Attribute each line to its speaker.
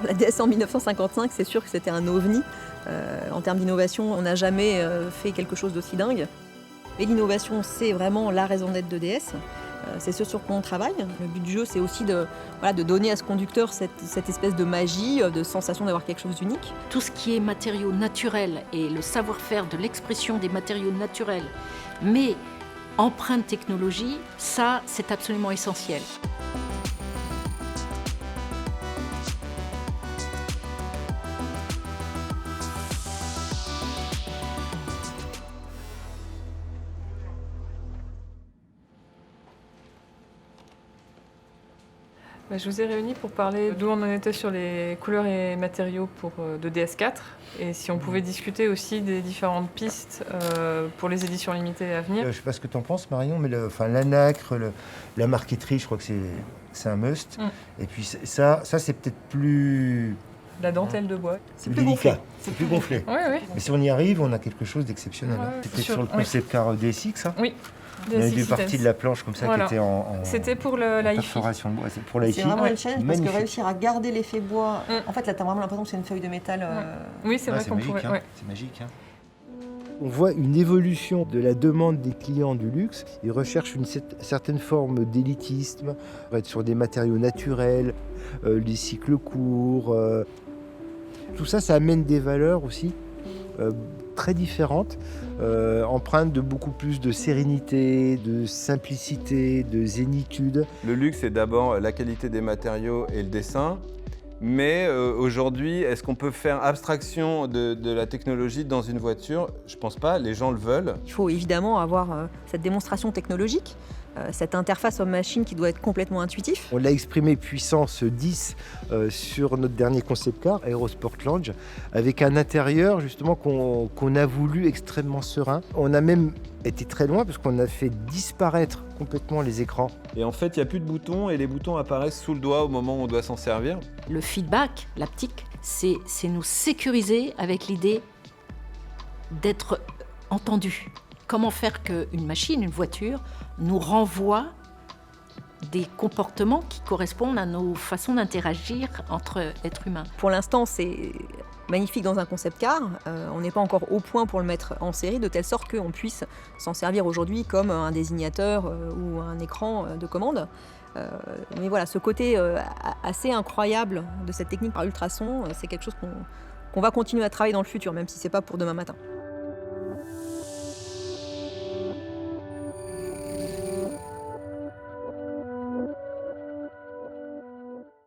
Speaker 1: La DS en 1955, c'est sûr que c'était un ovni. En termes d'innovation, on n'a jamais fait quelque chose d'aussi dingue. Et l'innovation, c'est vraiment la raison d'être de DS. C'est ce sur quoi on travaille. Le but du jeu, c'est aussi de donner à ce conducteur cette espèce de magie, de sensation d'avoir quelque chose d'unique.
Speaker 2: Tout ce qui est matériaux naturels et le savoir-faire de l'expression des matériaux naturels, mais empreinte technologie, ça, c'est absolument essentiel.
Speaker 3: Je vous ai réunis pour parler d'où on en était sur les couleurs et matériaux de DS4 et si on pouvait discuter aussi des différentes pistes pour les éditions limitées à venir.
Speaker 4: Je ne sais pas ce que tu en penses, Marion, mais l'anacre, la marqueterie, je crois que c'est un must. Et puis ça c'est peut-être plus...
Speaker 3: La dentelle de bois.
Speaker 1: C'est plus
Speaker 4: délicat.
Speaker 1: gonflé.
Speaker 4: C'est plus gonflé.
Speaker 3: Oui, oui.
Speaker 4: Mais si on y arrive, on a quelque chose d'exceptionnel. C'était sur le concept car DSX, hein.
Speaker 3: Oui.
Speaker 4: Il y a deux parties de la planche comme ça qui étaient en
Speaker 3: C'était pour la hi-fi.
Speaker 4: perforation de bois. C'est pour la hi-fi.
Speaker 1: C'est vraiment le challenge parce que
Speaker 4: Magnifique.
Speaker 1: réussir à garder l'effet bois. En fait, là, tu as vraiment l'impression que c'est une feuille de métal.
Speaker 3: Oui, c'est vrai
Speaker 4: c'est
Speaker 3: qu'on
Speaker 4: magique,
Speaker 3: pourrait.
Speaker 4: hein.
Speaker 3: Ouais.
Speaker 4: C'est magique. Hein. On voit une évolution de la demande des clients du luxe. Ils recherchent une certaine forme d'élitisme, être sur des matériaux naturels, les cycles courts. Tout ça, ça amène des valeurs aussi très différentes, empreintes de beaucoup plus de sérénité, de simplicité, de zénitude.
Speaker 5: Le luxe, c'est d'abord la qualité des matériaux et le dessin. Mais aujourd'hui, est-ce qu'on peut faire abstraction de la technologie dans une voiture? Je pense pas, les gens le veulent.
Speaker 1: Il faut évidemment avoir cette démonstration technologique, cette interface homme-machine qui doit être complètement intuitif.
Speaker 4: On l'a exprimé puissance 10 sur notre dernier concept car, Aerosport Lounge, avec un intérieur justement qu'on a voulu extrêmement serein. On a même été très loin parce qu'on a fait disparaître complètement les écrans.
Speaker 5: Et en fait, il n'y a plus de boutons et les boutons apparaissent sous le doigt au moment où on doit s'en servir.
Speaker 2: Le feedback, l'haptique, c'est nous sécuriser avec l'idée d'être entendu. Comment faire qu'une machine, une voiture, nous renvoie des comportements qui correspondent à nos façons d'interagir entre êtres humains.
Speaker 1: Pour l'instant, c'est magnifique dans un concept car. On n'est pas encore au point pour le mettre en série, de telle sorte qu'on puisse s'en servir aujourd'hui comme un désignateur ou un écran de commande. Mais voilà, ce côté assez incroyable de cette technique par ultrason, c'est quelque chose qu'on va continuer à travailler dans le futur, même si ce n'est pas pour demain matin.